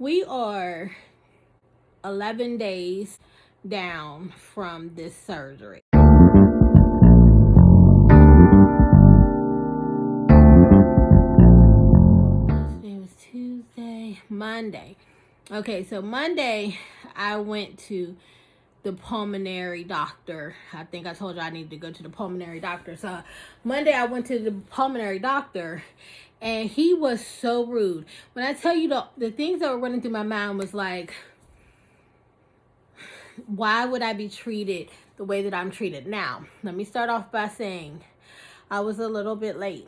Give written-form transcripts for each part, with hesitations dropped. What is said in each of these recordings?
We are 11 days down from this surgery. It was Tuesday, Monday. Okay, so Monday I went to the pulmonary doctor. I think I told you I needed to go to the pulmonary doctor. So Monday I went to the pulmonary doctor and he was so rude. When I tell you the things that were running through my mind was like, why would I be treated the way that I'm treated? Now, let me start off by saying I was a little bit late.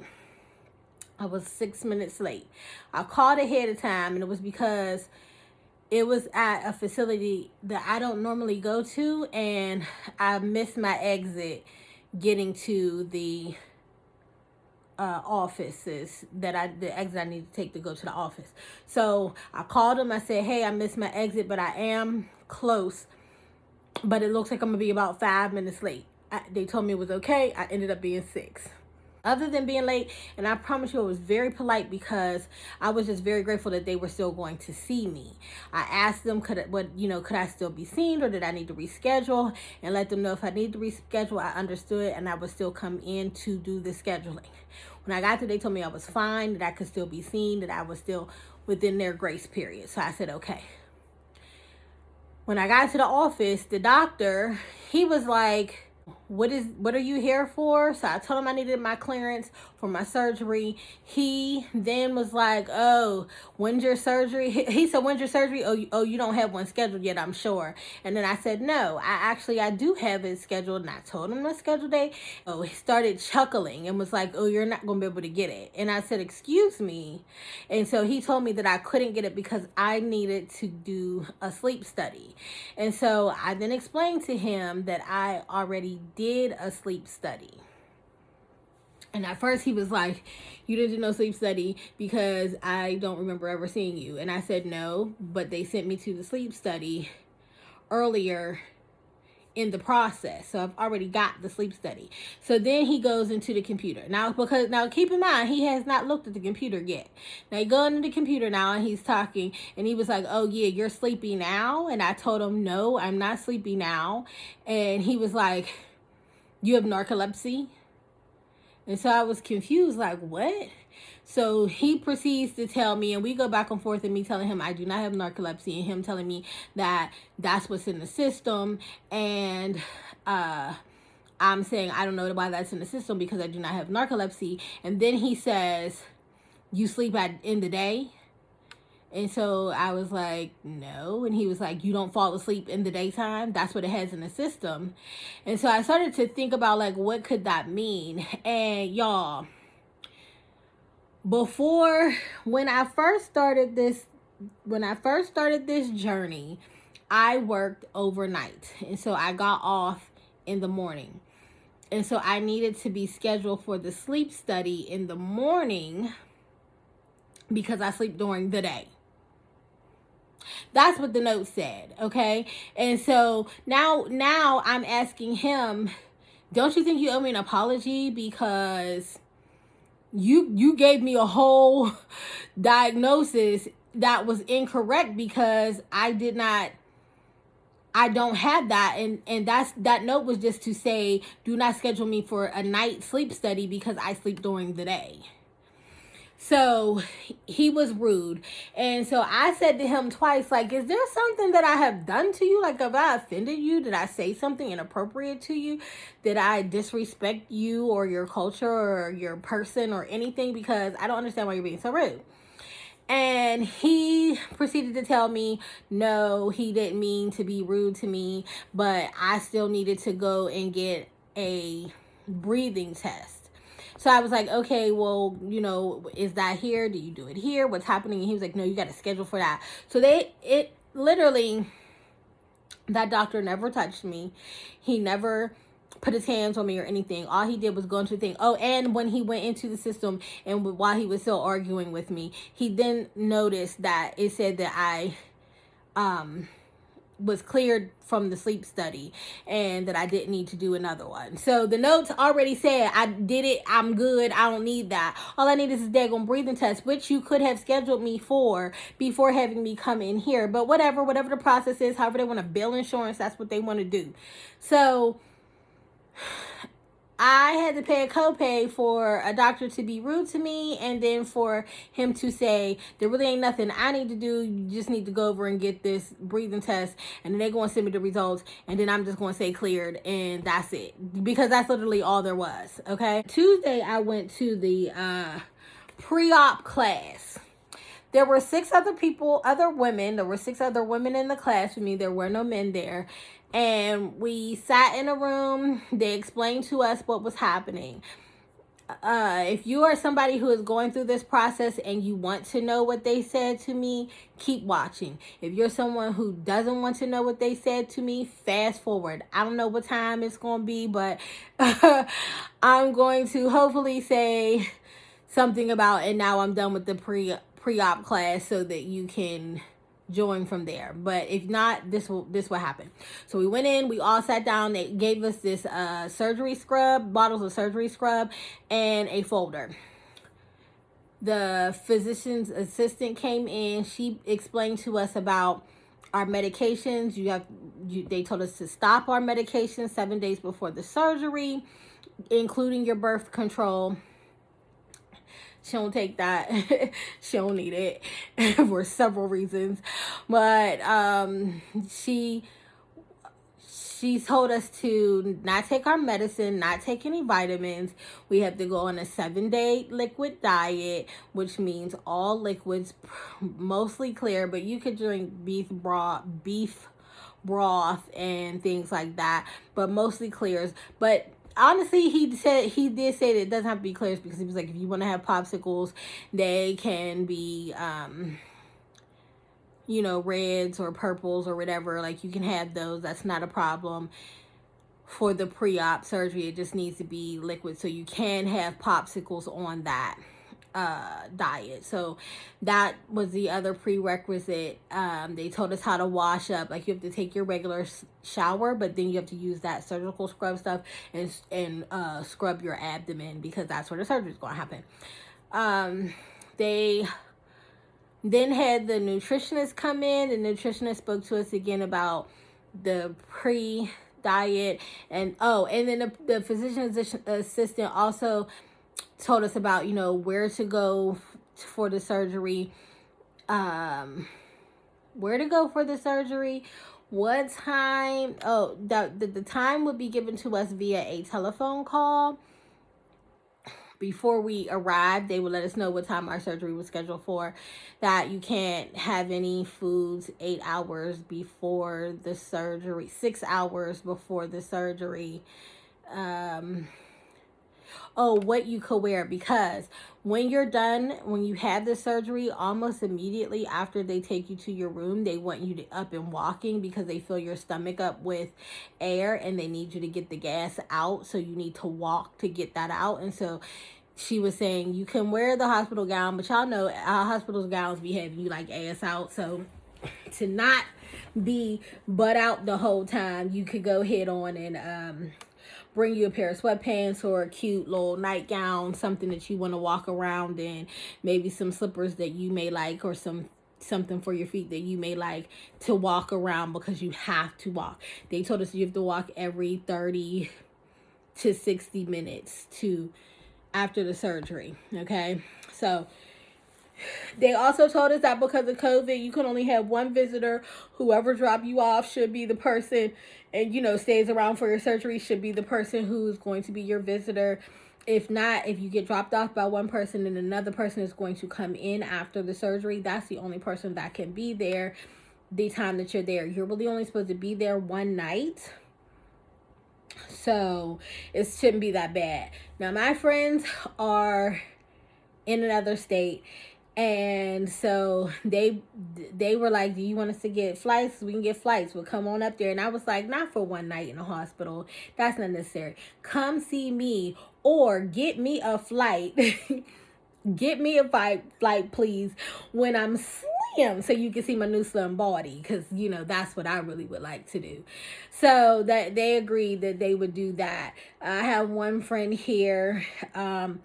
I was 6 minutes late. I called ahead of time, and it was because it was at a facility that I don't normally go to, and I missed my exit getting to the offices the exit I need to take to go to the office. So I called them. I said, hey, I missed my exit, but I am close, but it looks like I'm gonna be about 5 minutes late. They told me it was okay. I ended up being 6. Other than being late, and I promise you, it was very polite because I was just very grateful that they were still going to see me. I asked them, could I still be seen, or did I need to reschedule, and let them know if I need to reschedule. I understood, and I would still come in to do the scheduling. When I got there, they told me I was fine, that I could still be seen, that I was still within their grace period. So I said, okay. When I got to the office, the doctor, he was like, what are you here for? So I told him I needed my clearance for my surgery. He then was like, oh, when's your surgery? He said, when's your surgery? Oh, you don't have one scheduled yet, I'm sure. And then I said, no, I do have it scheduled. And I told him the schedule date. Oh, he started chuckling and was like, oh, you're not going to be able to get it. And I said, excuse me. And so he told me that I couldn't get it because I needed to do a sleep study. And so I then explained to him that I already did a sleep study. And at first he was like, you didn't do no sleep study because I don't remember ever seeing you. And I said, no, but they sent me to the sleep study earlier in the process. So I've already got the sleep study. So then he goes into the computer. Now keep in mind, he has not looked at the computer yet. Now he goes into the computer now and he's talking and he was like, oh yeah, you're sleepy now? And I told him, no, I'm not sleepy now. And he was like, you have narcolepsy? And so I was confused, like, what? So he proceeds to tell me, and we go back and forth, and me telling him I do not have narcolepsy, and him telling me that that's what's in the system. And I'm saying I don't know why that's in the system because I do not have narcolepsy. And then he says, you sleep in the day? And so I was like, no. And he was like, you don't fall asleep in the daytime? That's what it has in the system. And so I started to think about, like, what could that mean? And y'all, when I first started this journey, I worked overnight. And so I got off in the morning. And so I needed to be scheduled for the sleep study in the morning because I sleep during the day. That's what the note said, okay? And so now I'm asking him, don't you think you owe me an apology because you gave me a whole diagnosis that was incorrect because I don't have that, and that note was just to say, do not schedule me for a night sleep study because I sleep during the day. So he was rude. And so I said to him twice, like, is there something that I have done to you? Like, have I offended you? Did I say something inappropriate to you? Did I disrespect you or your culture or your person or anything? Because I don't understand why you're being so rude. And he proceeded to tell me, no, he didn't mean to be rude to me, but I still needed to go and get a breathing test. So I was like, okay, well, is that here? Do you do it here? What's happening? And he was like, no, you got to schedule for that. So literally, that doctor never touched me. He never put his hands on me or anything. All he did was go into the thing. Oh, and when he went into the system and while he was still arguing with me, he then noticed that it said that I was cleared from the sleep study and that I didn't need to do another one. So the notes already said I did it, I'm good, I don't need that. All I need is a daggone breathing test, which you could have scheduled me for before having me come in here. But whatever the process is, however they want to bill insurance, that's what they want to do. So I had to pay a copay for a doctor to be rude to me, and then for him to say there really ain't nothing I need to do. You just need to go over and get this breathing test, and then they're going to send me the results, and then I'm just going to say cleared, and that's it, because that's literally all there was. Okay. Tuesday I went to the pre-op class. There were 6 other women. There were 6 other women in the class with me. There were no men there. And we sat in a room. They explained to us what was happening. If you are somebody who is going through this process and you want to know what they said to me, keep watching. If you're someone who doesn't want to know what they said to me, fast forward. I don't know what time it's going to be, but I'm going to hopefully say something about, and now I'm done with the pre-op class so that you can join from there. But if not, this will happen. So we went in, we all sat down. They gave us this surgery scrub, bottles of surgery scrub, and a folder. The physician's assistant came in. She explained to us about our medications. They told us to stop our medications 7 days before the surgery, including your birth control. She don't take that. She don't need it for several reasons. But she told us to not take our medicine, not take any vitamins. We have to go on a 7-day liquid diet, which means all liquids, mostly clear, but you could drink beef broth and things like that, but mostly clears. But honestly, he did say that it doesn't have to be clears, because he was like, if you want to have popsicles, they can be reds or purples or whatever. Like, you can have those. That's not a problem for the pre-op surgery. It just needs to be liquid, so you can have popsicles on that diet. So that was the other prerequisite. They told us how to wash up. Like, you have to take your regular shower, but then you have to use that surgical scrub stuff and scrub your abdomen, because that's where the surgery is going to happen. They then had the nutritionist come in. The nutritionist spoke to us again about the pre-diet, and then the physician's assistant also told us about, where to go for the surgery, what time. The time would be given to us via a telephone call. Before we arrived, they would let us know what time our surgery was scheduled for, that you can't have any foods 8 hours before the surgery, 6 hours before the surgery. What you could wear, because when you're done, when you have the surgery, almost immediately after they take you to your room, they want you to up and walking, because they fill your stomach up with air and they need you to get the gas out. So you need to walk to get that out. And so she was saying you can wear the hospital gown, but y'all know our hospital gowns be having you like ass out. So to not be butt out the whole time, you could go head on and bring you a pair of sweatpants or a cute little nightgown, something that you want to walk around in, maybe some slippers that you may like, or something for your feet that you may like to walk around, because you have to walk. They told us you have to walk every 30 to 60 minutes after the surgery. Okay, so they also told us that because of COVID, you can only have one visitor. Whoever dropped you off should be the person, and stays around for your surgery should be the person who's going to be your visitor. If not, if you get dropped off by one person and another person is going to come in after the surgery, that's the only person that can be there the time that you're there. You're really only supposed to be there one night. So it shouldn't be that bad. Now, my friends are in another state, and so they were like, do you want us to get flights? We can get flights. We'll come on up there. And I was like, not for one night in a hospital. That's not necessary. Come see me, or get me a flight. Get me a flight, please, when I'm bam, so you can see my new slim body, because you know that's what I really would like to do. So that they agreed that they would do that. I have one friend here, and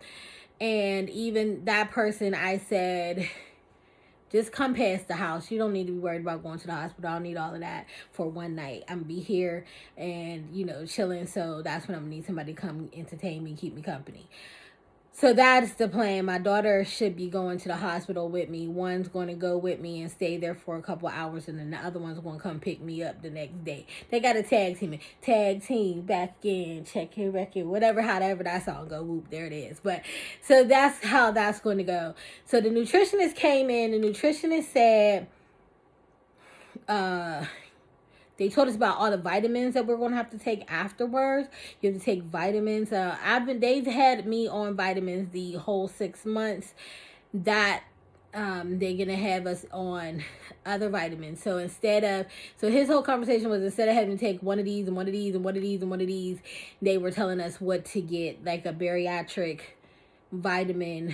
even that person, I said, just come past the house. You don't need to be worried about going to the hospital. I don't need all of that for one night. I'm going to be here and, you know, chilling. So that's when I'm going to need somebody to come entertain me, keep me company. So that's the plan. My daughter should be going to the hospital with me. One's going to go with me and stay there for a couple hours, and then the other one's going to come pick me up the next day. They got a tag team. Tag team, back in, check your record, whatever, however that song go. Whoop, there it is. But so that's how that's going to go. So the nutritionist came in. The nutritionist said, they told us about all the vitamins that we're going to have to take afterwards. You have to take vitamins. They've had me on vitamins the whole 6 months. That they're going to have us on other vitamins. So his whole conversation was, instead of having to take one of these and one of these and one of these and one of these, they were telling us what to get, like a bariatric vitamin,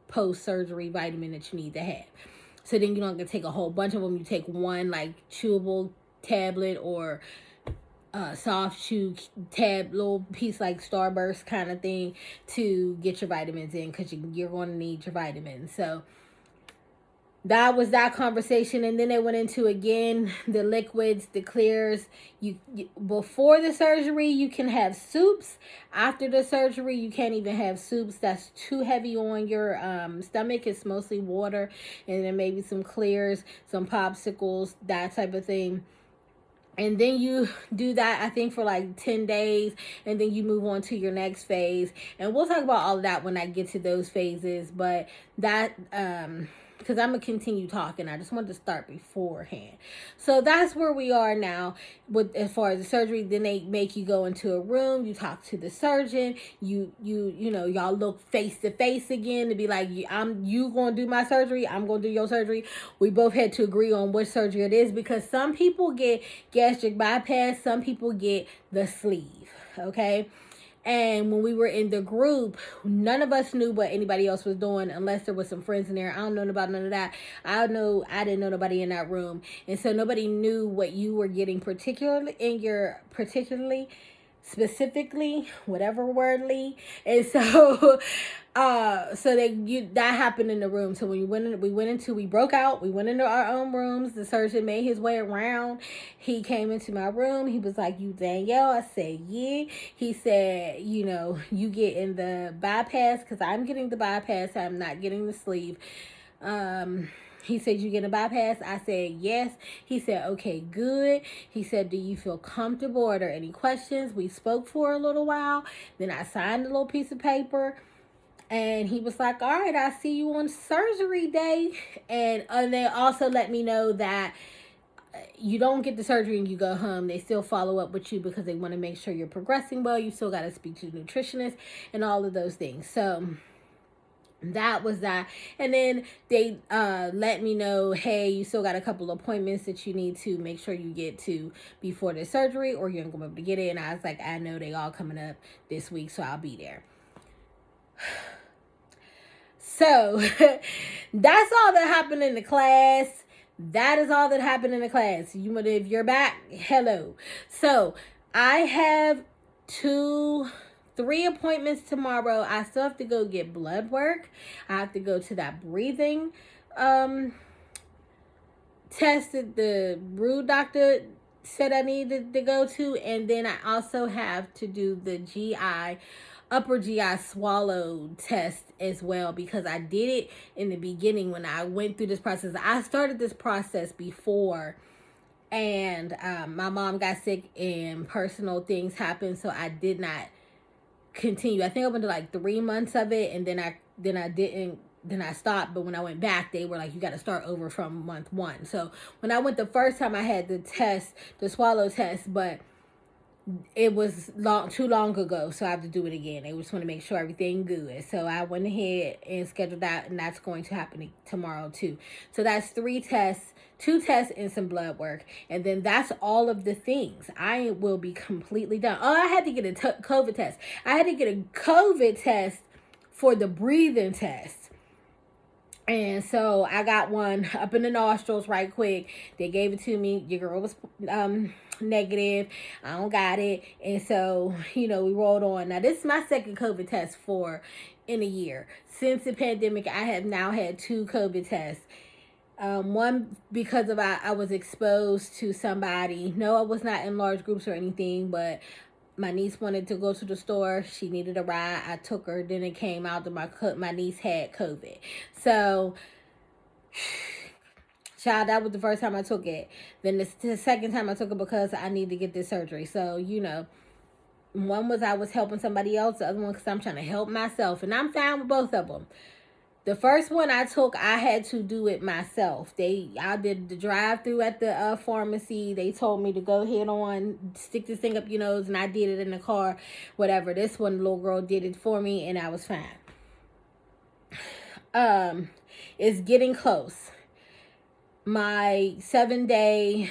post-surgery vitamin that you need to have. So then you don't have to take a whole bunch of them. You take one, like, chewable tablet or soft chew little piece, like Starburst kind of thing, to get your vitamins in, because you're going to need your vitamins. So that was that conversation. And then they went into, again, the liquids, the clears. You before the surgery, you can have soups. After the surgery, you can't even have soups. That's too heavy on your stomach. It's mostly water, and then maybe some clears, some popsicles, that type of thing. And then you do that, I think, for like 10 days. And then you move on to your next phase. And we'll talk about all of that when I get to those phases. But that, because I'm going to continue talking. I just wanted to start beforehand. So that's where we are now with as far as the surgery. Then they make you go into a room. You talk to the surgeon. You know, y'all look face to face again to be like, you going to do my surgery. I'm going to do your surgery. We both had to agree on what surgery it is, because some people get gastric bypass. Some people get the sleeve. Okay. And when we were in the group, none of us knew what anybody else was doing, unless there was some friends in there. I don't know about none of that. I didn't know nobody in that room. And so nobody knew what you were getting, specifically, whatever wordly. And so that happened in the room. So when we broke out, we went into our own rooms. The surgeon made his way around. He came into my room. He was like, "You Danielle?" I said, "Yeah." He said, "You know, you get in the bypass," because I'm getting the bypass. I'm not getting the sleeve. He said, "You get a bypass?" I said, "Yes." He said, "Okay, good." He said, "Do you feel comfortable? Are there any questions?" We spoke for a little while. Then I signed a little piece of paper. And he was like, "All right, I'll see you on surgery day." And they also let me know that you don't get the surgery and you go home. They still follow up with you, because they want to make sure you're progressing well. You still got to speak to the nutritionist and all of those things. So that was that. And then they let me know, hey, you still got a couple appointments that you need to make sure you get to before the surgery, or you're not going to be able to get it. And I was like, I know they all coming up this week, so I'll be there. So that's all that happened in the class. That is all that happened in the class. If you're back, hello. So I have 3 appointments tomorrow. I still have to go get blood work. I have to go to that breathing test that the rude doctor said I needed to go to. And then I also have to do the upper GI swallow test as well, because I did it in the beginning when I went through this process. I started this process before, and my mom got sick and personal things happened, so I did not continue. I think I went to like 3 months of it, and then I stopped. But when I went back, they were like, you got to start over from month 1. So when I went the first time, I had the swallow test, but it was too long ago, so I have to do it again. They just want to make sure everything good. So I went ahead and scheduled that, and that's going to happen tomorrow too. So that's 3 tests, 2 tests, and some blood work. And then that's all of the things. I will be completely done. Oh, I had to get a COVID test. I had to get a COVID test for the breathing test. And so I got one up in the nostrils right quick. They gave it to me. Your girl was negative. I don't got it. And so, we rolled on. Now, this is my second COVID test in a year. Since the pandemic, I have now had 2 COVID tests. One because of I was exposed to somebody. No, I was not in large groups or anything, but my niece wanted to go to the store. She needed a ride. I took her. Then it came out that my niece had COVID. So, child, that was the first time I took it. Then the second time I took it because I need to get this surgery. So, one was I was helping somebody else. The other one because I'm trying to help myself. And I'm fine with both of them. The first one I took, I had to do it myself. I did the drive-through at the pharmacy. They told me to go ahead on, stick this thing up your nose, and I did it in the car, whatever. This one, the little girl did it for me, and I was fine. It's getting close. My 7-day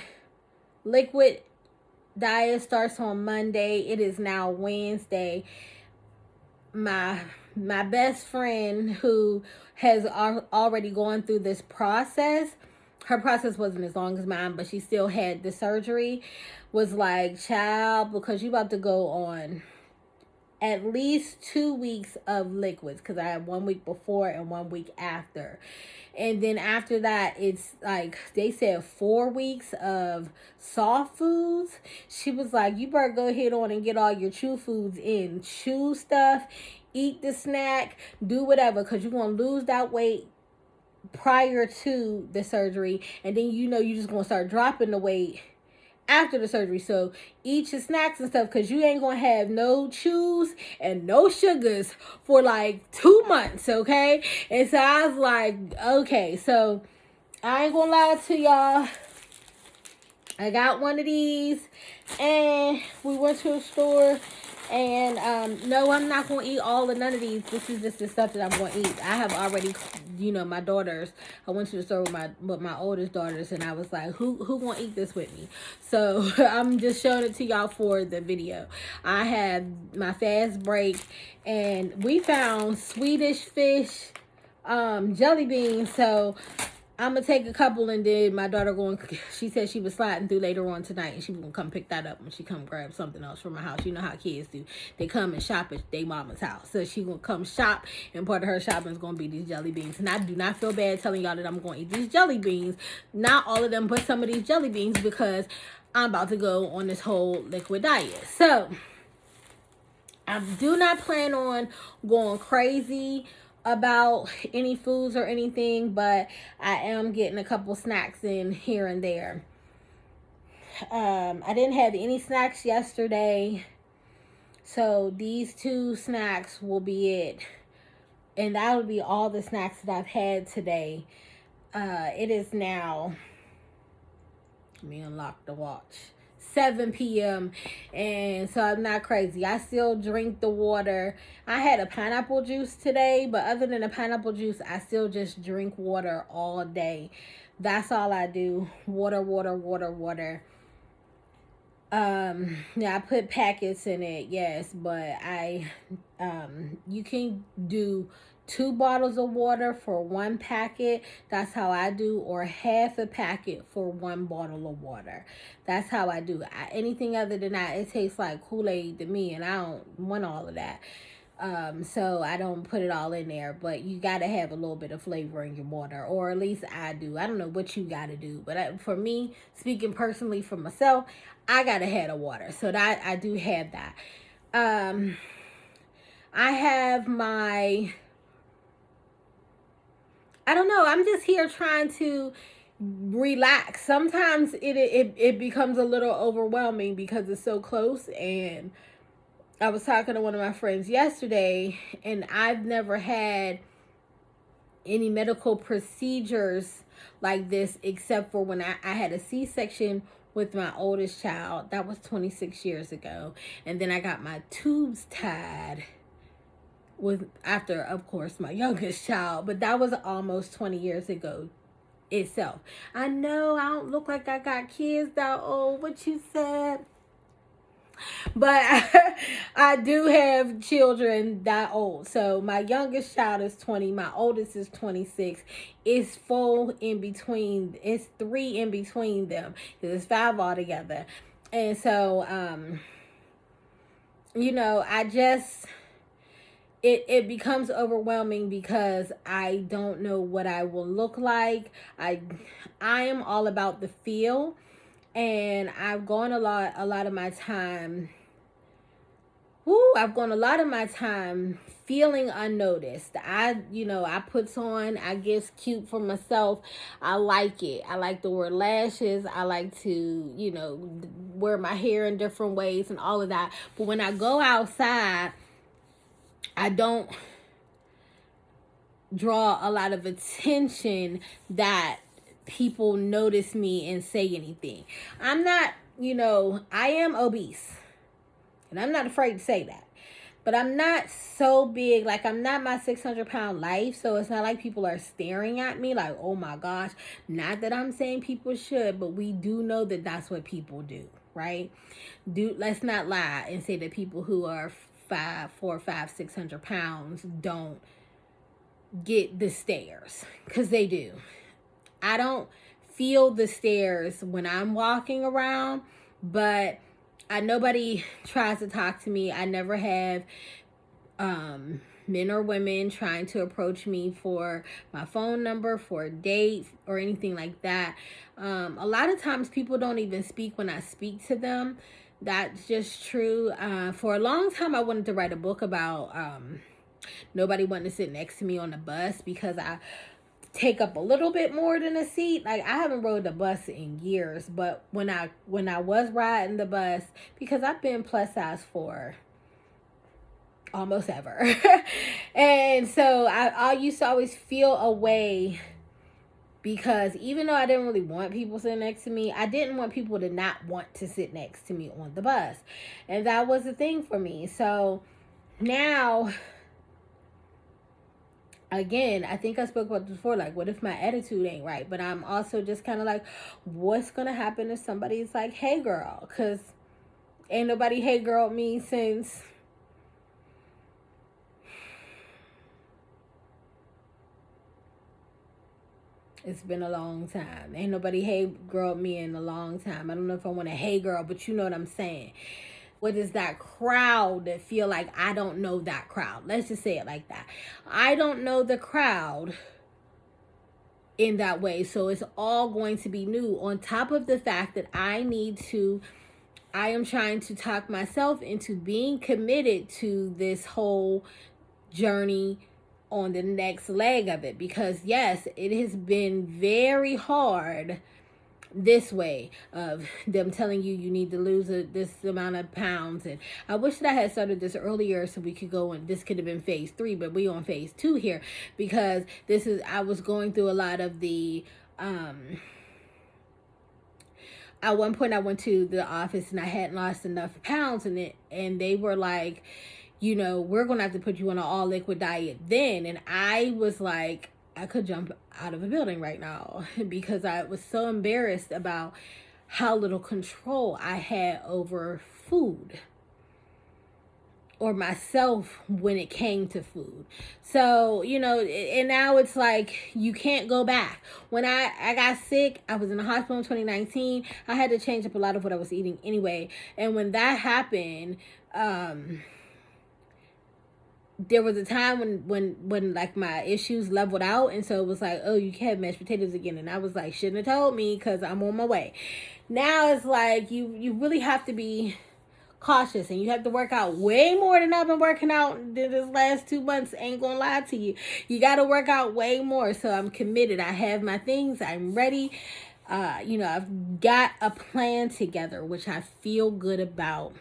liquid diet starts on Monday. It is now Wednesday. My best friend who has already gone through this process, her process wasn't as long as mine, but she still had the surgery, was like, child, because you about to go on at least 2 weeks of liquids, because I had 1 week before and 1 week after. And then after that, it's like, they said 4 weeks of soft foods. She was like, you better go ahead on and get all your chew foods in. Chew stuff, eat the snack, do whatever, because you're going to lose that weight prior to the surgery. And then, you're just going to start dropping the weight after the surgery. So eat your snacks and stuff, because you ain't gonna have no chews and no sugars for like 2 months, okay? And so I was like, okay. So I ain't gonna lie to y'all, I got one of these, and we went to a store, and no, I'm not gonna eat none of these. This is just the stuff that I'm gonna eat. I have already, my daughters. I went to the store with my oldest daughters, and I was like, who gonna eat this with me? So I'm just showing it to y'all for the video. I have my fast break, and we found Swedish fish jelly beans. So I'm gonna take a couple, and then my daughter she said she was sliding through later on tonight, and she was gonna come pick that up when she come grab something else from her house. You know how kids do. They come and shop at their mama's house. So she gonna come shop, and part of her shopping is gonna be these jelly beans. And I do not feel bad telling y'all that I'm gonna eat these jelly beans. Not all of them, but some of these jelly beans, because I'm about to go on this whole liquid diet. So I do not plan on going crazy about any foods or anything, but I am getting a couple snacks in here and there. I didn't have any snacks yesterday, so these 2 snacks will be it, and that will be all the snacks that I've had today. It is now, let me unlock the watch, 7 p.m. and so I'm not crazy. I still drink the water. I had a pineapple juice today, but other than a pineapple juice, I still just drink water all day. That's all I do. Water, water, water, water. Yeah, I put packets in it, yes, but you can do 2 bottles of water for 1 packet. That's how I do, or half a packet for 1 bottle of water. That's how I do. Anything other than that, it tastes like Kool-Aid to me, and I don't want all of that. So I don't put it all in there, but you got to have a little bit of flavor in your water, or at least I do. I don't know what you got to do, but for me, speaking personally for myself, I got to have the water. So that I do have that. I have I don't know. I'm just here trying to relax. Sometimes it becomes a little overwhelming because it's so close. And I was talking to one of my friends yesterday, and I've never had any medical procedures like this except for when I had a C-section with my oldest child. That was 26 years ago. And then I got my tubes tied after, of course, my youngest child, but that was almost 20 years ago itself. I know I don't look like I got kids that old, what you said, But I do have children that old. So my youngest child is 20. My oldest is 26. It's full in between. It's 3 in between them. It's 5 altogether. And so, I just it becomes overwhelming because I don't know what I will look like. I am all about the feel, and I've gone a lot of my time. I've gone a lot of my time feeling unnoticed. I put on, I guess, cute for myself. I like it. I like to wear lashes. I like to, wear my hair in different ways and all of that. But when I go outside, I don't draw a lot of attention that people notice me and say anything. I'm not, I am obese. And I'm not afraid to say that. But I'm not so big. Like, I'm not my 600-pound life. So it's not like people are staring at me like, oh my gosh. Not that I'm saying people should, but we do know that that's what people do, right? Let's not lie and say that people who are 4, 5, 600 pounds don't get the stares, because they do. I don't feel the stares when I'm walking around, but nobody tries to talk to me. I never have men or women trying to approach me for my phone number, for a date, or anything like that. A lot of times people don't even speak when I speak to them. That's just true. For a long time, I wanted to write a book about nobody wanting to sit next to me on the bus, because I take up a little bit more than a seat. Like, I haven't rode the bus in years, but when I was riding the bus, because I've been plus size for almost ever. And so I used to always feel a way, because even though I didn't really want people sitting next to me, I didn't want people to not want to sit next to me on the bus. And that was the thing for me. So now, again, I think I spoke about this before, like, what if my attitude ain't right? But I'm also just kind of like, what's going to happen if somebody's like, hey girl? Because ain't nobody hey girl me since it's been a long time. Ain't nobody hey girl me in a long time. I don't know if I want to hey girl, but you know what I'm saying. What does that crowd feel like? I don't know that crowd. Let's just say it like that. I don't know the crowd in that way. So it's all going to be new, on top of the fact that I am trying to talk myself into being committed to this whole journey on the next leg of it. Because yes, it has been very hard this way, of them telling you need to lose this amount of pounds. And I wish that I had started this earlier so we could go, and this could have been phase 3, but we on phase 2 here, because I was going through a lot of the at one point I went to the office and I hadn't lost enough pounds, and they were like, we're gonna have to put you on an all liquid diet then. And I was like, I could jump out of a building right now, because I was so embarrassed about how little control I had over food, or myself, when it came to food. So, and now it's like, you can't go back. When I got sick, I was in the hospital in 2019. I had to change up a lot of what I was eating anyway. And when that happened, there was a time when like my issues leveled out, and so it was like, oh, you can't have mashed potatoes again. And I was like, shouldn't have told me, because I'm on my way. Now it's like, you really have to be cautious, and you have to work out way more than I've been working out this last 2 months. Ain't gonna lie to you. You got to work out way more. So I'm committed. I have my things. I'm ready. I've got a plan together, which I feel good about.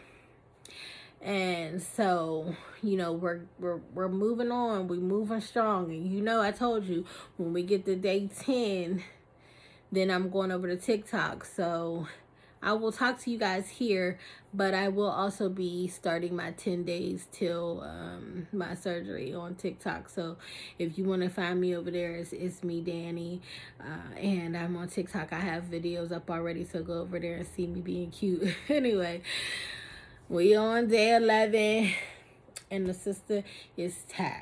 And so, we're moving on. We're moving strong. And I told you, when we get to day 10, then I'm going over to TikTok. So I will talk to you guys here, but I will also be starting my 10 days till my surgery on TikTok. So if you want to find me over there, it's me, Danny, and I'm on TikTok. I have videos up already, so go over there and see me being cute. Anyway, We on day 11, and the sister is tired.